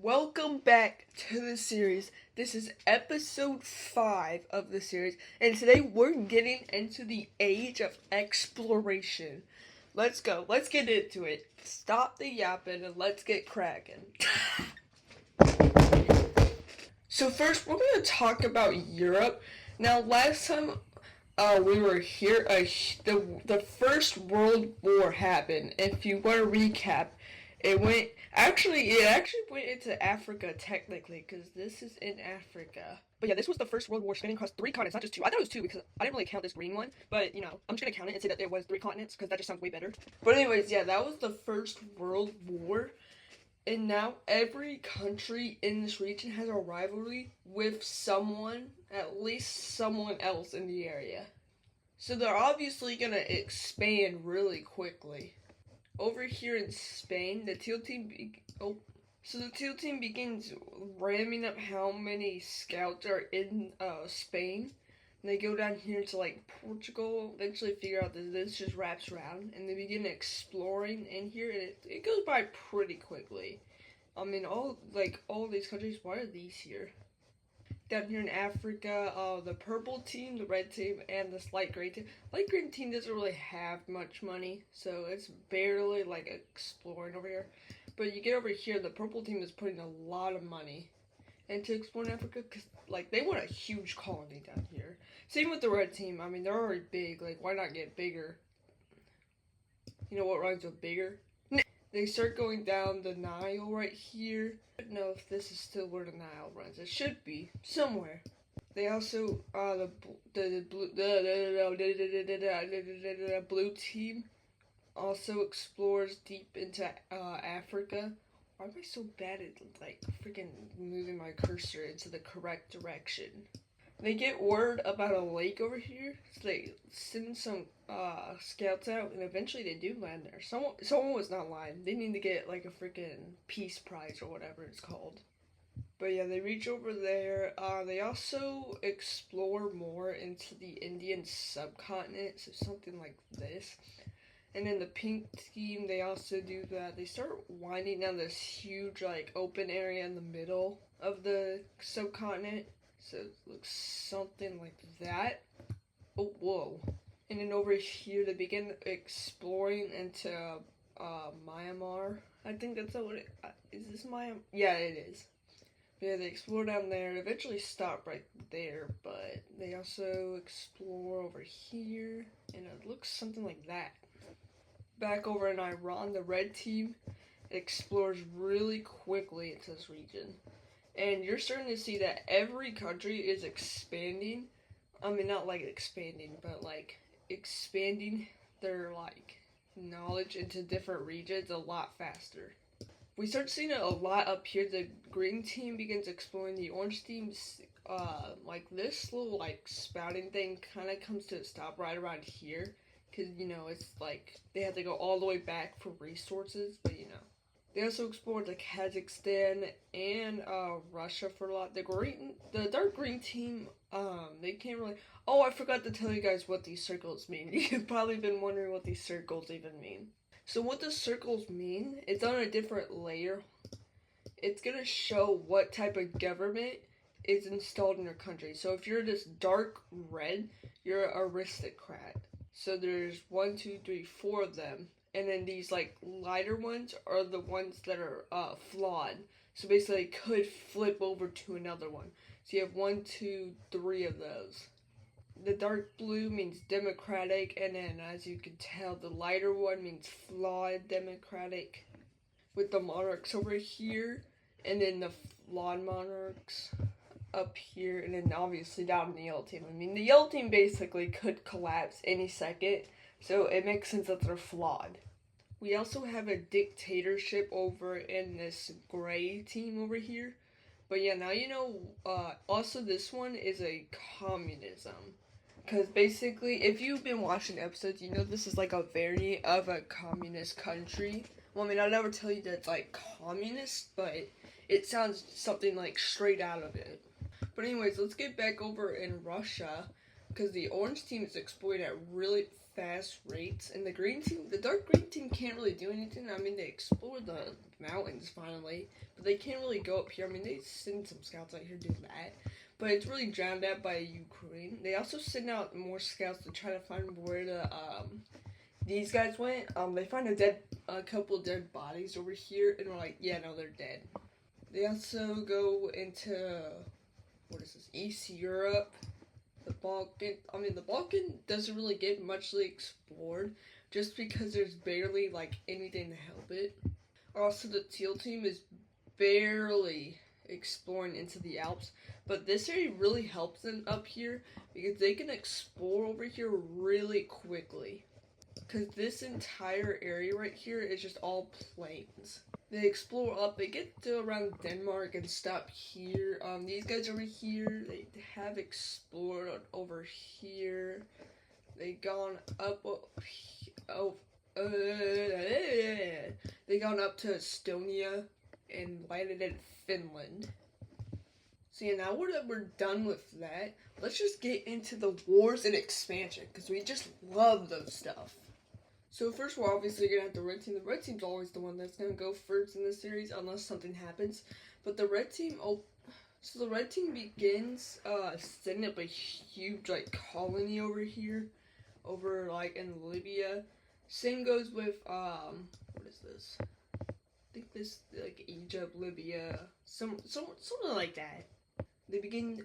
Welcome back to the series. This is episode 5 of the series, and today we're getting into the age of exploration. Let's go. Let's get into it. Stop the yapping and let's get cracking. So first, we're going to talk about Europe. Now, last time we were here, the First World War happened. If you want to recap, it actually went into Africa technically, because this is in Africa. But yeah, this was the First World War spanning across 3 continents, not just 2. I thought it was 2 because I didn't really count this green one, but I'm just gonna count it and say that it was 3 continents because that just sounds way better. But anyways, yeah, that was the First World War. And now every country in this region has a rivalry with someone, at least someone else in the area. So they're obviously gonna expand really quickly. Over here in Spain, the teal team begins ramming up how many scouts are in Spain. And they go down here to like Portugal, eventually figure out that this just wraps around, and they begin exploring in here, and it goes by pretty quickly. I mean, all these countries, why are these here? Down here in Africa, the purple team, the red team, and this light gray team. Light green team doesn't really have much money, so it's barely like exploring over here. But you get over here, the purple team is putting a lot of money into exploring Africa, because they want a huge colony down here. Same with the red team. I mean, they're already big. Like, why not get bigger? You know what rhymes with bigger? They start going down the Nile right here. I don't know if this is still where the Nile runs. It should be somewhere. They also the blue team also explores deep into Africa. Why am I so bad at freaking moving my cursor into the correct direction? They get word about a lake over here, so they send some scouts out, and eventually they do land there. Someone was not lying. They need to get like a freaking peace prize or whatever it's called. But yeah, they reach over there. They also explore more into the Indian subcontinent, so something like this. And then the pink team, they also do that. They start winding down this huge open area in the middle of the subcontinent. So it looks something like that. Oh, whoa. And then over here, they begin exploring into Myanmar. I think that's what it is. This Myanmar? Yeah, it is. Yeah, they explore down there. Eventually stop right there, but they also explore over here, and it looks something like that. Back over in Iran, the red team explores really quickly into this region. And you're starting to see that every country is expanding. I mean, not expanding, but expanding their knowledge into different regions a lot faster. We start seeing it a lot up here. The green team begins exploring. The orange team's this little spouting thing kind of comes to a stop right around here, because it's they have to go all the way back for resources, but They also explored Kazakhstan and Russia for a lot. The dark green team, they can't really. Oh, I forgot to tell you guys what these circles mean. You've probably been wondering what these circles even mean. So what the circles mean, it's on a different layer. It's gonna show what type of government is installed in your country. So if you're this dark red, you're an aristocrat. So there's 1, 2, 3, 4 of them. And then these lighter ones are the ones that are flawed. So basically it could flip over to another one. So you have 1, 2, 3 of those. The dark blue means democratic, and then as you can tell, the lighter one means flawed democratic, with the monarchs over here, and then the flawed monarchs up here, and then obviously down the yellow team. I mean, the yellow team basically could collapse any second, so it makes sense that they're flawed. We also have a dictatorship over in this gray team over here. But yeah, now also this one is a communism. Because basically, if you've been watching episodes, this is a variant of a communist country. Well, I mean, I'll never tell you that it's communist, but it sounds something straight out of it. But anyways, let's get back over in Russia. because the orange team is exploring at really fast rates, and the dark green team can't really do anything. I mean, they explored the mountains finally, but they can't really go up here. I mean, they send some scouts out here to do that, but it's really drowned out by Ukraine. They also send out more scouts to try to find where these guys went. They find a couple dead bodies over here, and we're like, yeah, no, they're dead. They also go into, what is this, East Europe, the Balkan. I mean, the Balkan doesn't really get muchly explored, just because there's barely, like, anything to help it. Also, the teal team is barely exploring into the Alps, but this area really helps them up here, because they can explore over here really quickly. Because this entire area right here is just all plains. They explore up, they get to around Denmark and stop here. These guys over here, they have explored over here. They gone up, they gone up to Estonia and landed in Finland. So yeah, now we're done with that. Let's just get into the wars and expansion, because we just love those stuff. So first we're obviously going to have the red team. The red team's always the one that's going to go first in this series unless something happens. But the red team, so the red team begins setting up a huge like colony over here, over like in Libya. Same goes with, what is this? I think this, like Egypt, Libya, something like that. They begin,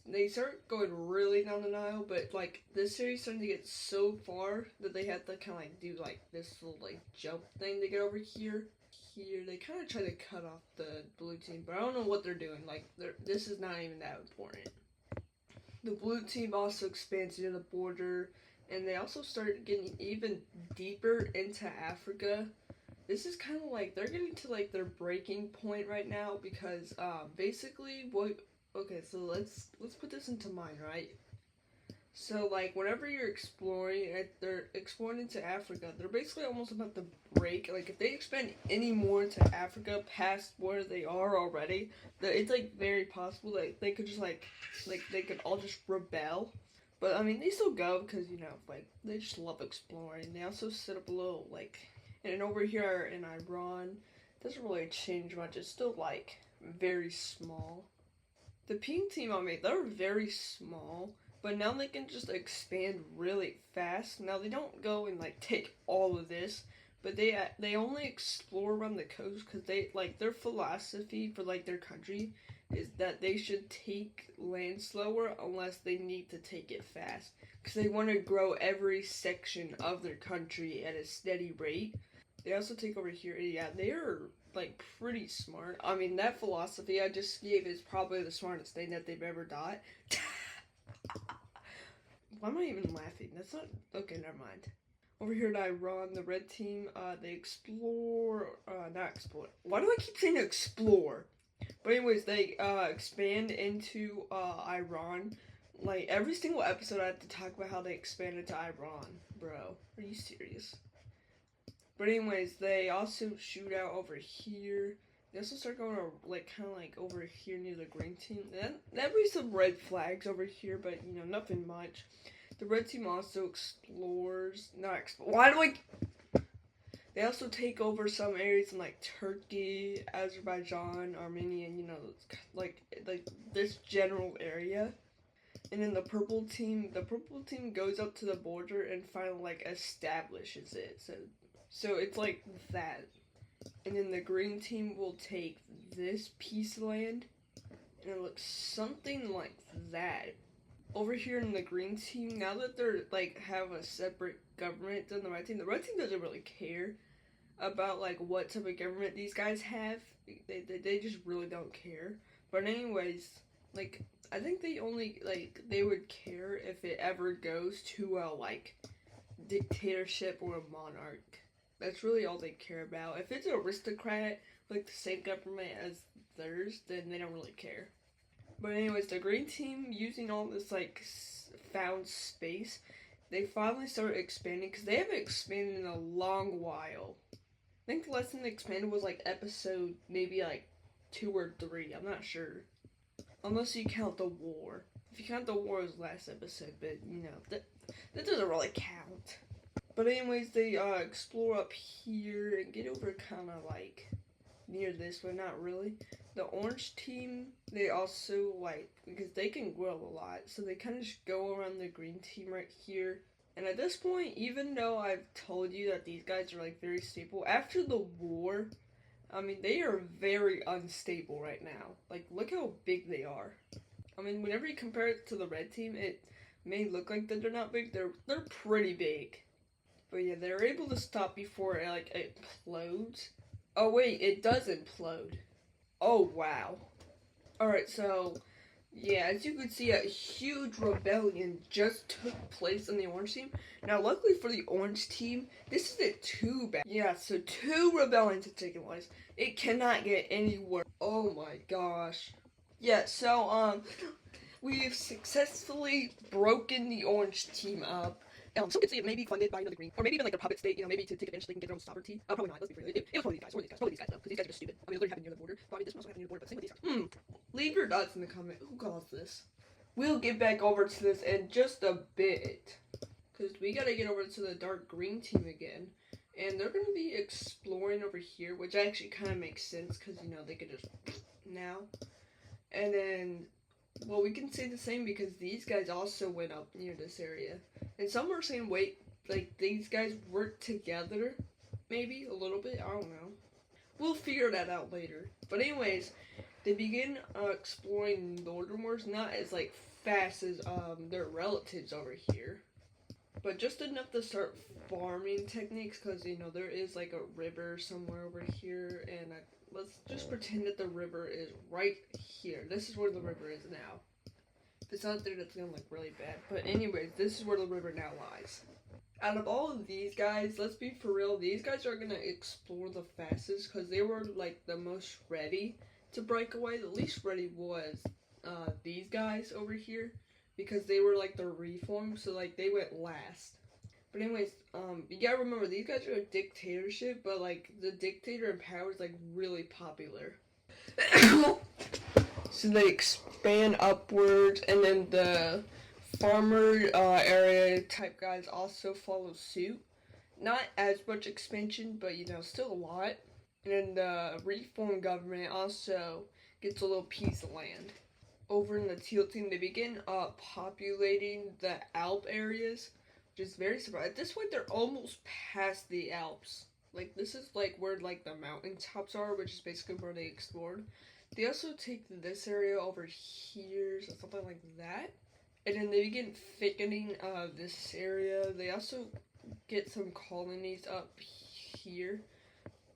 they start going really down the Nile, but, like, this series starting to get so far that they have to kind of, like, do, like, this little, like, jump thing to get over here. Here, they kind of try to cut off the blue team, but I don't know what they're doing. Like, this is not even that important. The blue team also expands near the border, and they also start getting even deeper into Africa. This is kind of like, they're getting to, like, their breaking point right now, because, basically, okay, so let's put this into mind, right? So, like, whenever you're exploring, they're exploring into Africa, they're basically almost about to break. Like, if they expand any more into Africa past where they are already, it's, like, very possible that they could just, like, they could all just rebel. But, I mean, they still go, because, you know, like, they just love exploring. They also set up a little, like, and over here in Iran, it doesn't really change much. It's still, like, very small. The pink team, I mean, they're very small, but now they can just expand really fast. Now, they don't go and, like, take all of this, but they only explore around the coast, because they, like, their philosophy for, like, their country is that they should take land slower unless they need to take it fast, because they want to grow every section of their country at a steady rate. They also take over here, yeah, they are, like, pretty smart. I mean, that philosophy I just gave is probably the smartest thing that they've ever done. Why am I even laughing? That's not, okay, never mind. Over here in Iran, the red team, they not explore. Why do I keep saying explore? But anyways, they, expand into, Iran. Like, every single episode I have to talk about how they expanded to Iran. Bro, are you serious? But anyways, they also shoot out over here. They also start going, like, kind of like over here near the green team. That'd be some red flags over here, but, you know, nothing much. The red team also explores, why do they also take over some areas in, like, Turkey, Azerbaijan, Armenia, you know, like this general area. And then the purple team goes up to the border and finally, like, establishes it. So it's like that. And then the green team will take this piece of land, and it looks something like that. Over here in the green team, now that they're, like, have a separate government than the red team doesn't really care about, like, what type of government these guys have. They just really don't care. But anyways, like, I think they only, like, they would care if it ever goes to a, like, dictatorship or a monarch. That's really all they care about. If it's an aristocrat, like the same government as theirs, then they don't really care. But anyways, the green team, using all this, like, found space, they finally started expanding, because they haven't expanded in a long while. I think the last time they expanded was, like, episode, maybe, like, 2 or 3, I'm not sure. Unless you count the war. If you count the wars last episode, but you know, that doesn't really count. But anyways, they explore up here and get over kind of like near this, but not really. The orange team, they also like, because they can grow a lot, so they kind of just go around the green team right here. And at this point, even though I've told you that these guys are like very stable, after the war, I mean, they are very unstable right now. Like, look how big they are. I mean, whenever you compare it to the red team, it may look like that they're not big. They're pretty big. But yeah, they're able to stop before it, like, it implodes. Oh wait, it does implode. Oh wow. Alright, so yeah, as you can see, a huge rebellion just took place in the orange team. Now, luckily for the orange team, this isn't too bad. Yeah, so 2 rebellions have taken place. It cannot get any worse. Oh my gosh. Yeah, so, we've successfully broken the orange team up. Some could say it may be funded by another green, or maybe even like a puppet state, you know, maybe to take advantage so they can get their own sovereignty. Probably not, let's be real. It was probably these guys, probably these guys though, because these guys are just stupid. I mean, it literally happened near the border. Probably this one also happened near the border, but same with these guys. Leave your dots in the comment. Who caused this? We'll get back over to this in just a bit, because we gotta get over to the dark green team again. And they're gonna be exploring over here, which actually kind of makes sense, because, you know, they could just now. And then, well, we can say the same because these guys also went up near this area. And some are saying, wait, like, these guys work together? Maybe, a little bit? I don't know. We'll figure that out later. But anyways, they begin exploring Northernmoors, not as, like, fast as their relatives over here. But just enough to start farming techniques, because, you know, there is, like, a river somewhere over here, and let's just pretend that the river is right here. This is where the river is now. If it's not there, that's gonna look really bad. But anyways, this is where the river now lies. Out of all of these guys, let's be for real, these guys are gonna explore the fastest because they were like the most ready to break away. The least ready was these guys over here because they were like the reform, so like they went last. But anyways, you gotta remember these guys are a dictatorship, but like the dictator in power is like really popular. So they expand upwards, and then the farmer area type guys also follow suit. Not as much expansion, but you know, still a lot. And then the reform government also gets a little piece of land. Over in the teal team, they begin populating the Alp areas, which is very surprising. At this point, they're almost past the Alps. Like, this is like where like the mountaintops are, which is basically where they explored. They also take this area over here, so something like that. And then they begin thickening this area. They also get some colonies up here.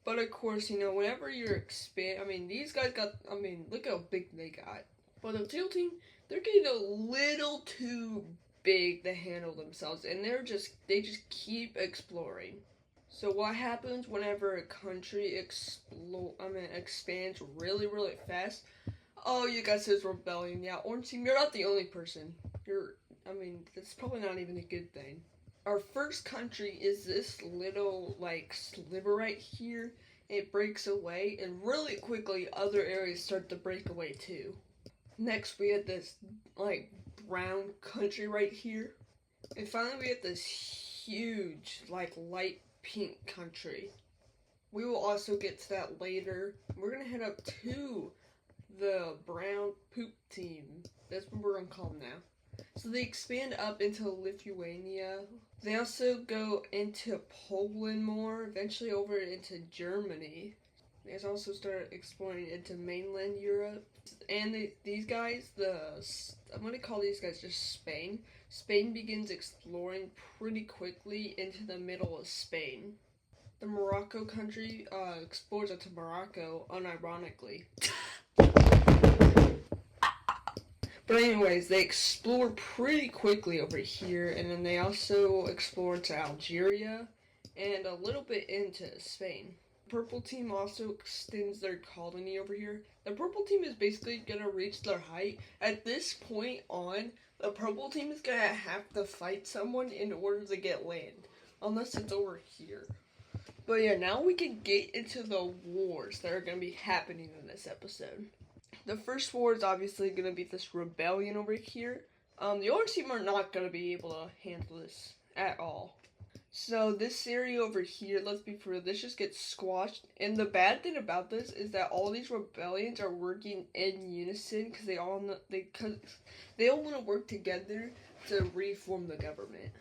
But of course, you know, whenever you're I mean, these guys got, I mean, look how big they got. But the teal team, they're getting a little too big to handle themselves. And they just keep exploring. So what happens whenever a country expands really, really fast? Oh, you guys says rebellion. Yeah, Orange Team, you're not the only person. That's probably not even a good thing. Our first country is this little, like, sliver right here. It breaks away, and really quickly, other areas start to break away, too. Next, we had this, like, brown country right here. And finally, we had this huge, like, light pink country. We will also get to that later. We're gonna head up to the brown poop team. That's what we're gonna call them now. So they expand up into Lithuania. They also go into Poland more, eventually over into Germany. They also start exploring into mainland Europe. And these guys, I'm gonna call these guys just Spain. Spain begins exploring pretty quickly into the middle of Spain. The Morocco country explores into Morocco, unironically. But anyways, they explore pretty quickly over here, and then they also explore to Algeria, and a little bit into Spain. Purple team also extends their colony over here. The purple team is basically gonna reach their height. At this point on, the purple team is gonna have to fight someone in order to get land. Unless it's over here. But yeah, now we can get into the wars that are gonna be happening in this episode. The first war is obviously going to be this rebellion over here. The orange team are not going to be able to handle this at all. So this area over here, let's be for real, this just gets squashed. And the bad thing about this is that all these rebellions are working in unison because they all want to work together to reform the government.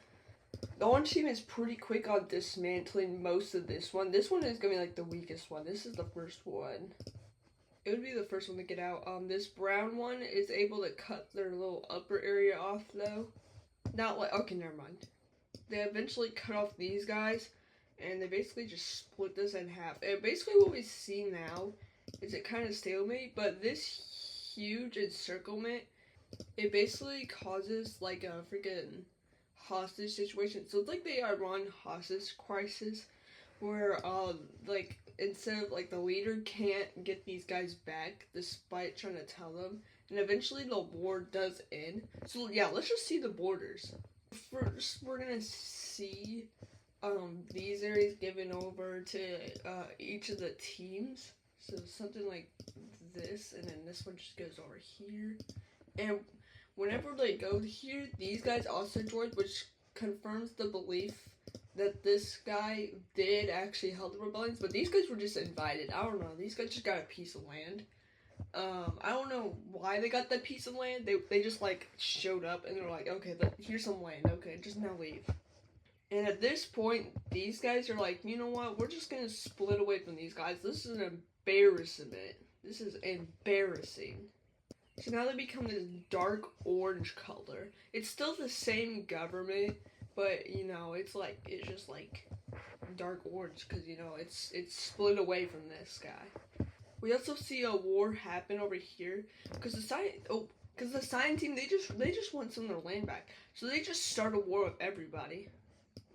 The orange team is pretty quick on dismantling most of this one. This one is gonna be like the weakest one. This is the first one. It would be the first one to get out. This brown one is able to cut their little upper area off though. Not like, okay, never mind. They eventually cut off these guys, and they basically just split this in half. And basically what we see now is it kind of stalemate, but this huge encirclement, it basically causes like a freaking hostage situation. So it's like the Iran hostage crisis, where like instead of like the leader can't get these guys back despite trying to tell them, and eventually the war does end. So yeah, let's just see the borders. First, we're gonna see these areas given over to each of the teams. So something like this, and then this one just goes over here. And whenever they go here, these guys also join, which confirms the belief that this guy did actually help the rebellions. But these guys were just invited. I don't know. These guys just got a piece of land. I don't know why they got that piece of land. They just like showed up and they're like, okay, here's some land. Okay, just now leave. And at this point, these guys are like, you know what? We're just gonna split away from these guys. This is an embarrassment. This is embarrassing. So now they become this dark orange color. It's still the same government, but you know, it's just like dark orange because you know it's split away from this guy. We also see a war happen over here because the Cyan team they just want some of their land back, so they just start a war with everybody.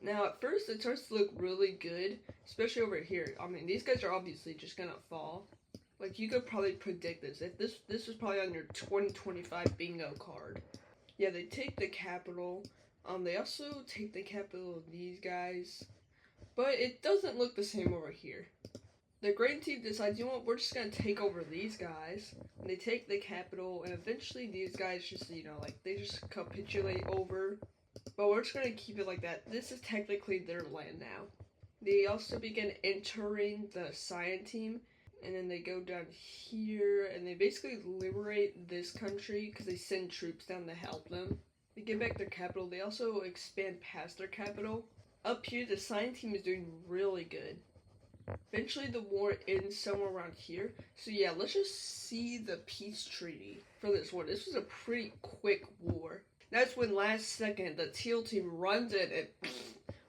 Now at first it starts to look really good, especially over here. I mean, these guys are obviously just gonna fall. Like you could probably predict this. If this was probably on your 2025 bingo card. Yeah, they take the capital. They also take the capital of these guys, but it doesn't look the same over here. The green team decides, you know what, we're just gonna take over these guys. And they take the capital, and eventually these guys just, you know, like they just capitulate over. But we're just gonna keep it like that. This is technically their land now. They also begin entering the Cyan team, and then they go down here, and they basically liberate this country because they send troops down to help them. They get back their capital. They also expand past their capital. Up here, the Cyan team is doing really good. Eventually, the war ends somewhere around here. So yeah, let's just see the peace treaty for this war. This was a pretty quick war. That's when last second the teal team runs in and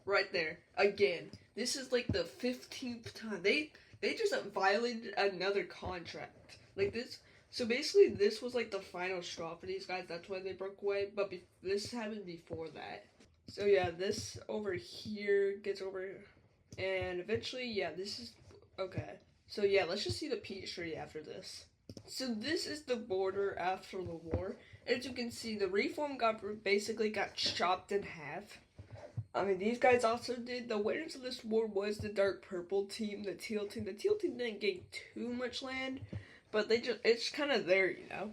right there again. This is like the 15th time they just violated another contract like this. So basically, this was like the final straw for these guys. That's why they broke away. But this happened before that. So yeah, this over here gets over. And eventually, yeah, this is, okay. So yeah, let's just see the peace treaty after this. So this is the border after the war. As you can see, the reform government basically got chopped in half. I mean, these guys also did. The winners of this war was the dark purple team, the teal team. The teal team didn't gain too much land, but it's kind of there, you know.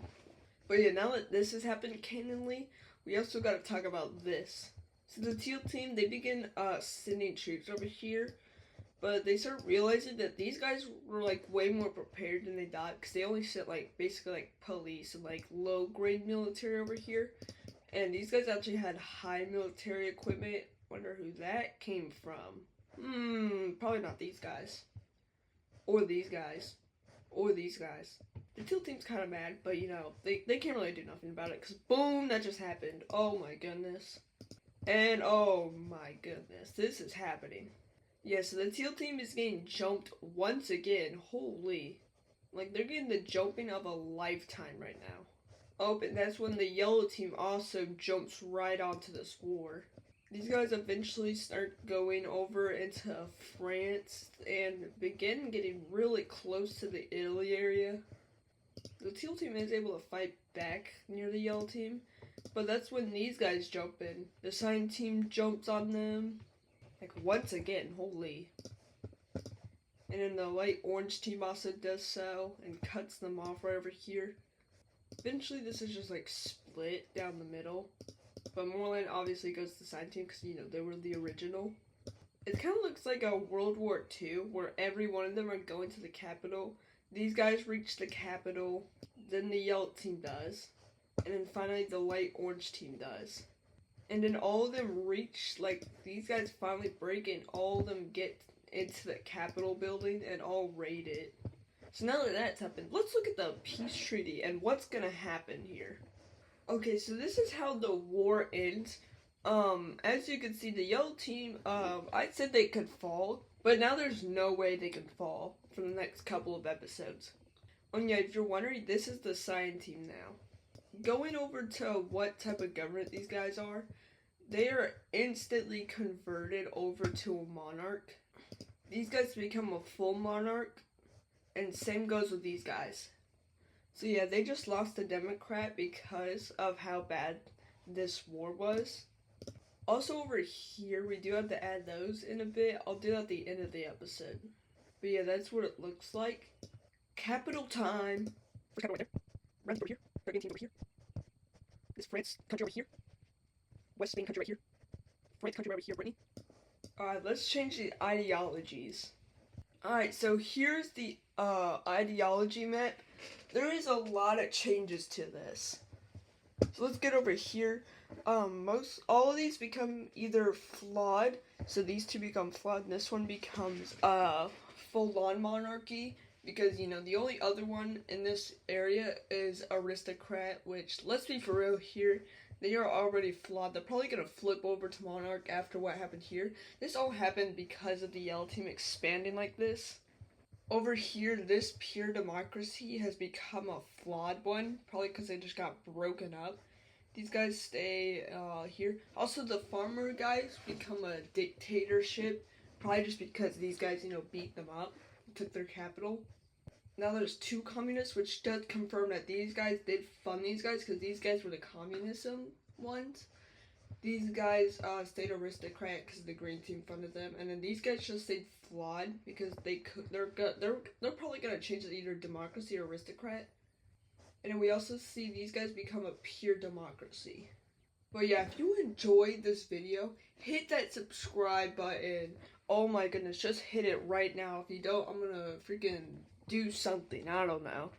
But yeah, now that this has happened canonically, we also got to talk about this. So the teal team, they begin sending troops over here, but they start realizing that these guys were like way more prepared than they thought, because they only sent like basically like police and like low grade military over here, and these guys actually had high military equipment. Wonder who that came from. Probably not these guys, or these guys, or these guys. The teal team's kind of mad, but you know they can't really do nothing about it, because boom, that just happened. Oh my goodness. And oh my goodness, this is happening. Yeah, so the teal team is getting jumped once again. Holy. Like, they're getting the jumping of a lifetime right now. Oh, and that's when the yellow team also jumps right onto this war. These guys eventually start going over into France and begin getting really close to the Italy area. The teal team is able to fight back near the yellow team. But that's when these guys jump in. The Cyan team jumps on them. Like, once again, holy. And then the light orange team also does so and cuts them off right over here. Eventually this is just like split down the middle. But Moreland obviously goes to the cyan team because, you know, they were the original. It kind of looks like a World War II where every one of them are going to the capital. These guys reach the capital, then the yellow team does, and then finally the light orange team does. And then all of them reach, like, these guys finally break and all of them get into the Capitol building and all raid it. So now that that's happened, let's look at the peace treaty and what's gonna happen here. Okay, so this is how the war ends. As you can see, the yellow team, I said they could fall, but now there's no way they can fall for the next couple of episodes. And yeah, if you're wondering, this is the cyan team now. Going over to what type of government these guys are, they are instantly converted over to a monarch. These guys become a full monarch, and same goes with these guys. So yeah, they just lost the Democrat because of how bad this war was. Also over here, we do have to add those in a bit. I'll do that at the end of the episode. But yeah, that's what it looks like. Capital time. First capital right there. Runs over here. Third team over here. This France country over here. West Spain country right here. France country right over here, Brittany. Alright, let's change the ideologies. Alright, so here's the ideology map. There is a lot of changes to this. So let's get over here. All of these become either flawed, so these two become flawed, and this one becomes full-on monarchy, because, you know, the only other one in this area is aristocrat, which, let's be for real here, they are already flawed. They're probably gonna flip over to monarch after what happened here. This all happened because of the yellow team expanding like this. Over here, this pure democracy has become a flawed one, probably because they just got broken up. These guys stay here. Also, the farmer guys become a dictatorship, probably just because these guys, you know, beat them up, took their capital. Now there's two communists, which does confirm that these guys did fund these guys, because these guys were the communism ones. These guys stayed aristocrat because the green team funded them, and then these guys just stayed flawed because they're probably gonna change it either democracy or aristocrat. And then we also see these guys become a pure democracy. But yeah, if you enjoyed this video, hit that subscribe button. Oh my goodness, just hit it right now. If you don't, I'm gonna freaking do something. I don't know.